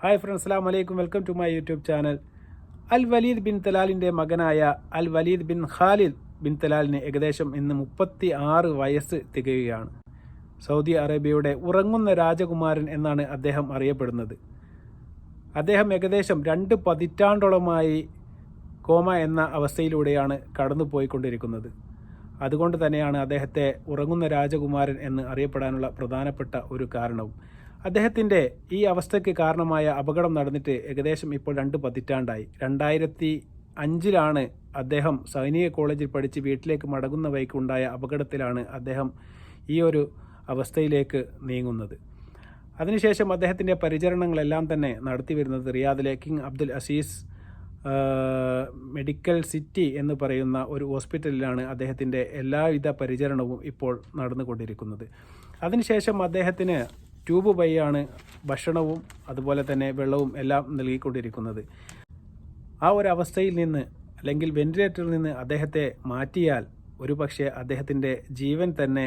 Hi friends, അസ്സലാമു അലൈക്കും. Welcome to my YouTube channel. Al Waleed bin തലാലിൻ്റെ മകനായ Al Waleed bin Khalid bin തലാലിന് ഏകദേശം ഇന്ന് 36 വയസ്സ് തികയുകയാണ്. സൗദി അറേബ്യയുടെ ഉറങ്ങുന്ന രാജകുമാരൻ എന്നാണ് അദ്ദേഹം അറിയപ്പെടുന്നത്. അദ്ദേഹം ഏകദേശം 2 പതിറ്റാണ്ടോളമായി കോമ എന്ന അവസ്ഥയിലൂടെയാണ് കടന്നു പോയിക്കൊണ്ടിരിക്കുന്നത്. അതുകൊണ്ട് തന്നെയാണ് അദ്ദേഹത്തെ ഉറങ്ങുന്ന രാജകുമാരൻ എന്ന് അറിയപ്പെടാനുള്ള പ്രധാനപ്പെട്ട ഒരു കാരണവും. അദ്ദേഹത്തിൻ്റെ ഈ അവസ്ഥയ്ക്ക് കാരണമായ അപകടം നടന്നിട്ട് ഏകദേശം ഇപ്പോൾ 2 പതിറ്റാണ്ടായി. 2005 അദ്ദേഹം സൈനിക കോളേജിൽ പഠിച്ച് വീട്ടിലേക്ക് മടങ്ങുന്ന വഴിക്കുണ്ടായ അപകടത്തിലാണ് അദ്ദേഹം ഈ ഒരു അവസ്ഥയിലേക്ക് നീങ്ങുന്നത്. അതിനുശേഷം അദ്ദേഹത്തിൻ്റെ പരിചരണങ്ങളെല്ലാം തന്നെ നടത്തി വരുന്നത് റിയാദിലെ King Abdul Aziz Medical City എന്ന് പറയുന്ന ഒരു ഹോസ്പിറ്റലിലാണ് അദ്ദേഹത്തിൻ്റെ എല്ലാവിധ പരിചരണവും ഇപ്പോൾ നടന്നുകൊണ്ടിരിക്കുന്നത്. അതിനുശേഷം അദ്ദേഹത്തിന് ട്യൂബ് വഴിയാണ് ഭക്ഷണവും അതുപോലെ തന്നെ വെള്ളവും എല്ലാം നൽകിക്കൊണ്ടിരിക്കുന്നത്. ആ ഒരു അവസ്ഥയിൽ നിന്ന് അല്ലെങ്കിൽ വെന്റിലേറ്ററിൽ നിന്ന് അദ്ദേഹത്തെ മാറ്റിയാൽ ഒരുപക്ഷെ അദ്ദേഹത്തിൻ്റെ ജീവൻ തന്നെ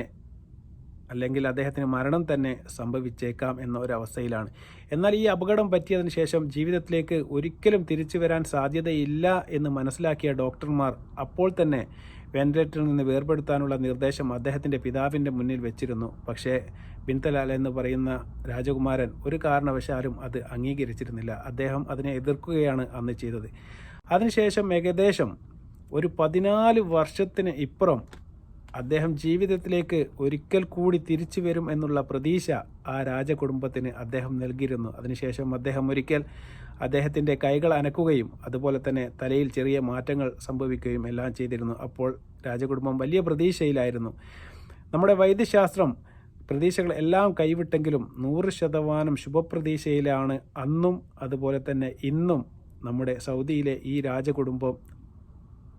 അല്ലെങ്കിൽ അദ്ദേഹത്തിന് മരണം തന്നെ സംഭവിച്ചേക്കാം എന്ന ഒരവസ്ഥയിലാണ്. എന്നാൽ ഈ അപകടം പറ്റിയതിന് ശേഷം ജീവിതത്തിലേക്ക് ഒരിക്കലും തിരിച്ചു വരാൻ സാധ്യതയില്ല എന്ന് മനസ്സിലാക്കിയ ഡോക്ടർമാർ അപ്പോൾ തന്നെ വെന്റിലേറ്ററിൽ നിന്ന് വേർപെടുത്താനുള്ള നിർദ്ദേശം അദ്ദേഹത്തിൻ്റെ പിതാവിൻ്റെ മുന്നിൽ വെച്ചിരുന്നു. പക്ഷേ ബിൻ തലാൽ എന്ന് പറയുന്ന രാജകുമാരൻ ഒരു കാരണവശാലും അത് അംഗീകരിച്ചിരുന്നില്ല. അദ്ദേഹം അതിനെ എതിർക്കുകയാണ് അന്ന് ചെയ്തത്. അതിനുശേഷം ഏകദേശം ഒരു 14 വർഷത്തിന് ഇപ്പുറം അദ്ദേഹം ജീവിതത്തിലേക്ക് ഒരിക്കൽ കൂടി തിരിച്ചു വരും എന്നുള്ള പ്രതീക്ഷ ആ രാജകുടുംബത്തിന് അദ്ദേഹം നൽകിയിരുന്നു. അതിനുശേഷം അദ്ദേഹം ഒരിക്കൽ അദ്ദേഹത്തിൻ്റെ കൈകൾ അനക്കുകയും അതുപോലെ തന്നെ തലയിൽ ചെറിയ മാറ്റങ്ങൾ സംഭവിക്കുകയും എല്ലാം ചെയ്തിരുന്നു. അപ്പോൾ രാജകുടുംബം വലിയ പ്രതീക്ഷയിലായിരുന്നു. നമ്മുടെ വൈദ്യശാസ്ത്രം പ്രതീക്ഷകൾ എല്ലാം കൈവിട്ടെങ്കിലും 100% ശുഭപ്രതീക്ഷയിലാണ് അന്നും അതുപോലെ തന്നെ ഇന്നും നമ്മുടെ സൗദിയിലെ ഈ രാജകുടുംബം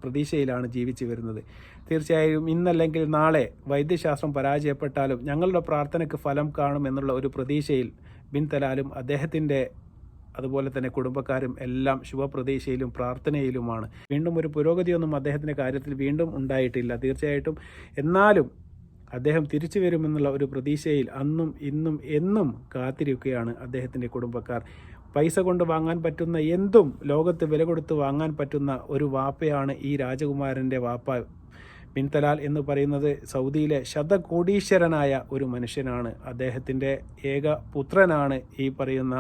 പ്രതീക്ഷയിലാണ് ജീവിച്ചു വരുന്നത്. തീർച്ചയായും ഇന്നല്ലെങ്കിൽ നാളെ വൈദ്യശാസ്ത്രം പരാജയപ്പെട്ടാലും ഞങ്ങളുടെ പ്രാർത്ഥനയ്ക്ക് ഫലം കാണും എന്നുള്ള ഒരു പ്രതീക്ഷയിൽ ബിൻ തലാലും അദ്ദേഹത്തിൻ്റെ അതുപോലെ തന്നെ കുടുംബക്കാരും എല്ലാം ശുഭപ്രതീക്ഷയിലും പ്രാർത്ഥനയിലുമാണ്. വീണ്ടും ഒരു പുരോഗതിയൊന്നും അദ്ദേഹത്തിൻ്റെ കാര്യത്തിൽ വീണ്ടും ഉണ്ടായിട്ടില്ല തീർച്ചയായിട്ടും. എന്നാലും അദ്ദേഹം തിരിച്ചു വരുമെന്നുള്ള ഒരു പ്രതീക്ഷയിൽ അന്നും ഇന്നും എന്നും കാത്തിരിക്കുകയാണ് അദ്ദേഹത്തിൻ്റെ കുടുംബക്കാർ. പൈസ കൊണ്ട് വാങ്ങാൻ പറ്റുന്ന എന്തും ലോകത്ത് വില കൊടുത്ത് വാങ്ങാൻ പറ്റുന്ന ഒരു വാപ്പയാണ് ഈ രാജകുമാരൻ്റെ വാപ്പ. ബിൻ തലാൽ എന്ന് പറയുന്നത് സൗദിയിലെ ശതകോടീശ്വരനായ ഒരു മനുഷ്യനാണ്. അദ്ദേഹത്തിൻ്റെ ഏക പുത്രനാണ് ഈ പറയുന്ന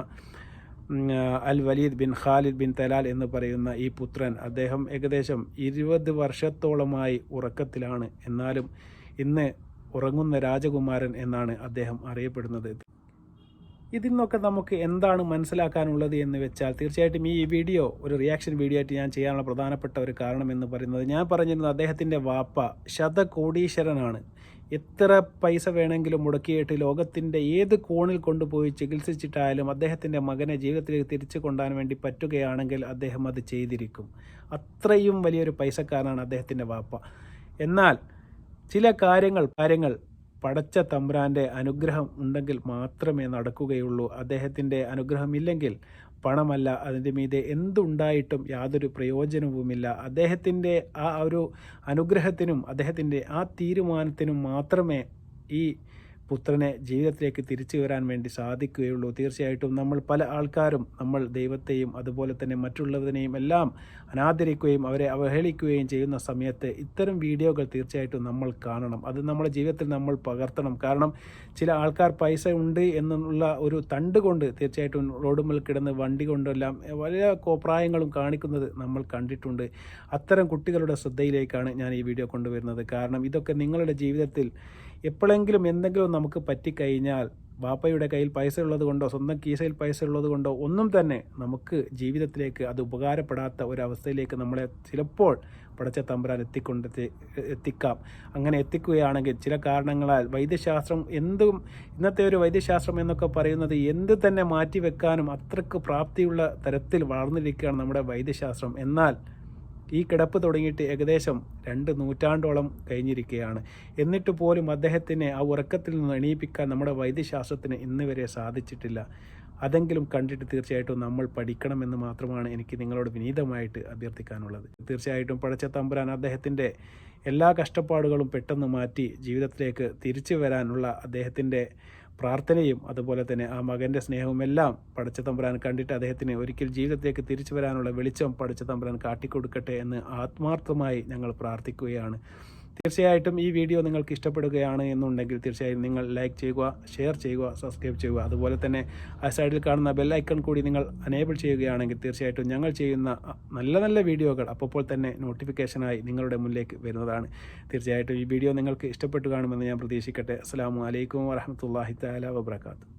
Al Waleed bin Khalid bin Talal എന്ന് പറയുന്ന ഈ പുത്രൻ. അദ്ദേഹം ഏകദേശം 20 വർഷത്തോളമായി ഉറക്കത്തിലാണ്. എന്നാലും ഇന്ന് ഉറങ്ങുന്ന രാജകുമാരൻ എന്നാണ് അദ്ദേഹം അറിയപ്പെടുന്നത്. ഇതിൽ നിന്നൊക്കെ നമുക്ക് എന്താണ് മനസ്സിലാക്കാനുള്ളത് എന്ന് വെച്ചാൽ തീർച്ചയായിട്ടും ഈ വീഡിയോ ഒരു റിയാക്ഷൻ വീഡിയോ ആയിട്ട് ഞാൻ ചെയ്യാനുള്ള പ്രധാനപ്പെട്ട ഒരു കാരണം എന്ന് പറയുന്നത്, ഞാൻ പറഞ്ഞിരുന്നത് അദ്ദേഹത്തിൻ്റെ വാപ്പ ശതകോടീശ്വരനാണ്. എത്ര പൈസ വേണമെങ്കിലും മുടക്കിയിട്ട് ലോകത്തിൻ്റെ ഏത് കോണിൽ കൊണ്ടുപോയി ചികിത്സിച്ചിട്ടായാലും അദ്ദേഹത്തിൻ്റെ മകനെ ജീവിതത്തിലേക്ക് തിരിച്ചു കൊണ്ടുവരാൻ വേണ്ടി പറ്റുകയാണെങ്കിൽ അദ്ദേഹം അത് ചെയ്തിരിക്കും. അത്രയും വലിയൊരു പൈസക്കാരനാണ് അദ്ദേഹത്തിൻ്റെ വാപ്പ. എന്നാൽ ചില കാര്യങ്ങൾ പടച്ച തമ്പുരാൻ്റെ അനുഗ്രഹം ഉണ്ടെങ്കിൽ മാത്രമേ നടക്കുകയുള്ളൂ. അദ്ദേഹത്തിൻ്റെ അനുഗ്രഹമില്ലെങ്കിൽ പണമല്ല, അതിൻ്റെ മീതെ എന്തുണ്ടായിട്ടും യാതൊരു പ്രയോജനവുമില്ല. അദ്ദേഹത്തിൻ്റെ ആ ഒരു അനുഗ്രഹത്തിനും അദ്ദേഹത്തിൻ്റെ ആ തീരുമാനത്തിനും മാത്രമേ ഈ പുത്രനെ ജീവിതത്തിലേക്ക് തിരിച്ചു വരാൻ വേണ്ടി സാധിക്കുകയുള്ളൂ. തീർച്ചയായിട്ടും നമ്മൾ പല ആൾക്കാരും നമ്മൾ ദൈവത്തെയും അതുപോലെ തന്നെ മറ്റുള്ളതിനെയും എല്ലാം അനാദരിക്കുകയും അവരെ അവഹേളിക്കുകയും ചെയ്യുന്ന സമയത്ത് ഇത്തരം വീഡിയോകൾ തീർച്ചയായിട്ടും നമ്മൾ കാണണം. അത് നമ്മുടെ ജീവിതത്തിൽ നമ്മൾ പകർത്തണം. കാരണം ചില ആൾക്കാർ പൈസ ഉണ്ട് എന്നുള്ള ഒരു തണ്ട് കൊണ്ട് തീർച്ചയായിട്ടും റോഡുമേൽ കിടന്ന് വണ്ടി കൊണ്ടെല്ലാം വലിയ കോപ്രായങ്ങളും കാണിക്കുന്നത് നമ്മൾ കണ്ടിട്ടുണ്ട്. അത്തരം കുട്ടികളുടെ ശ്രദ്ധയിലേക്കാണ് ഞാൻ ഈ വീഡിയോ കൊണ്ടുവരുന്നത്. കാരണം ഇതൊക്കെ നിങ്ങളുടെ ജീവിതത്തിൽ എപ്പോഴെങ്കിലും എന്തെങ്കിലും നമുക്ക് പറ്റിക്കഴിഞ്ഞാൽ വാപ്പയുടെ കയ്യിൽ പൈസ ഉള്ളത് കൊണ്ടോ സ്വന്തം കീസയിൽ പൈസ ഉള്ളത് കൊണ്ടോ ഒന്നും തന്നെ നമുക്ക് ജീവിതത്തിലേക്ക് അത് ഉപകാരപ്പെടാത്ത ഒരവസ്ഥയിലേക്ക് നമ്മളെ ചിലപ്പോൾ പടച്ച തമ്പുരാൻ എത്തിക്കാം. അങ്ങനെ എത്തിക്കുകയാണെങ്കിൽ ചില കാരണങ്ങളാൽ വൈദ്യശാസ്ത്രം ഇന്നത്തെ ഒരു വൈദ്യശാസ്ത്രം എന്നൊക്കെ പറയുന്നത് എന്ത് തന്നെ മാറ്റിവെക്കാനും അത്രയ്ക്ക് പ്രാപ്തിയുള്ള തരത്തിൽ വളർന്നിരിക്കുകയാണ് നമ്മുടെ വൈദ്യശാസ്ത്രം. എന്നാൽ ഈ കിടപ്പ് തുടങ്ങിയിട്ട് ഏകദേശം 2 നൂറ്റാണ്ടോളം കഴിഞ്ഞിരിക്കുകയാണ്. എന്നിട്ട് പോലും അദ്ദേഹത്തിനെ ആ ഉറക്കത്തിൽ നിന്ന് എണീപ്പിക്കാൻ നമ്മുടെ വൈദ്യശാസ്ത്രത്തിന് ഇന്ന് വരെ സാധിച്ചിട്ടില്ല. അതെങ്കിലും കണ്ടിട്ട് തീർച്ചയായിട്ടും നമ്മൾ പഠിക്കണമെന്ന് മാത്രമാണ് എനിക്ക് നിങ്ങളോട് വിനീതമായിട്ട് അഭ്യർത്ഥിക്കാനുള്ളത്. തീർച്ചയായിട്ടും പടച്ച തമ്പുരാൻ അദ്ദേഹത്തിൻ്റെ എല്ലാ കഷ്ടപ്പാടുകളും പെട്ടെന്ന് മാറ്റി ജീവിതത്തിലേക്ക് തിരിച്ചു വരാനുള്ള അദ്ദേഹത്തിൻ്റെ പ്രാർത്ഥനയും അതുപോലെ തന്നെ ആ മകൻ്റെ സ്നേഹവും എല്ലാം പടച്ച തമ്പുരാൻ കണ്ടിട്ട് അദ്ദേഹത്തിന് ഒരിക്കൽ ജീവിതത്തിലേക്ക് തിരിച്ചു വരാനുള്ള വെളിച്ചം പടച്ച തമ്പുരാൻ കാട്ടിക്കൊടുക്കട്ടെ എന്ന് ആത്മാർത്ഥമായി ഞങ്ങൾ പ്രാർത്ഥിക്കുകയാണ്. തീർച്ചയായിട്ടും ഈ വീഡിയോ നിങ്ങൾക്ക് ഇഷ്ടപ്പെടുകയാണ് എന്നുണ്ടെങ്കിൽ തീർച്ചയായും നിങ്ങൾ ലൈക്ക് ചെയ്യുക, ഷെയർ ചെയ്യുക, സബ്സ്ക്രൈബ് ചെയ്യുക. അതുപോലെ തന്നെ ആ സൈഡിൽ കാണുന്ന ബെൽ ഐക്കൺ കൂടി നിങ്ങൾ അനേബിൾ ചെയ്യുകയാണെങ്കിൽ തീർച്ചയായിട്ടും ഞങ്ങൾ ചെയ്യുന്ന നല്ല നല്ല വീഡിയോകൾ അപ്പോൾ തന്നെ നോട്ടിഫിക്കേഷനായി നിങ്ങളുടെ മുന്നിലേക്ക് വരുന്നതാണ്. തീർച്ചയായിട്ടും ഈ വീഡിയോ നിങ്ങൾക്ക് ഇഷ്ടപ്പെട്ടു കാണുമെന്ന് ഞാൻ പ്രതീക്ഷിക്കട്ടെ. അസ്സലാമു അലൈക്കും വറഹ്മത്തുള്ളാഹി തആല വബറകാതുഹു.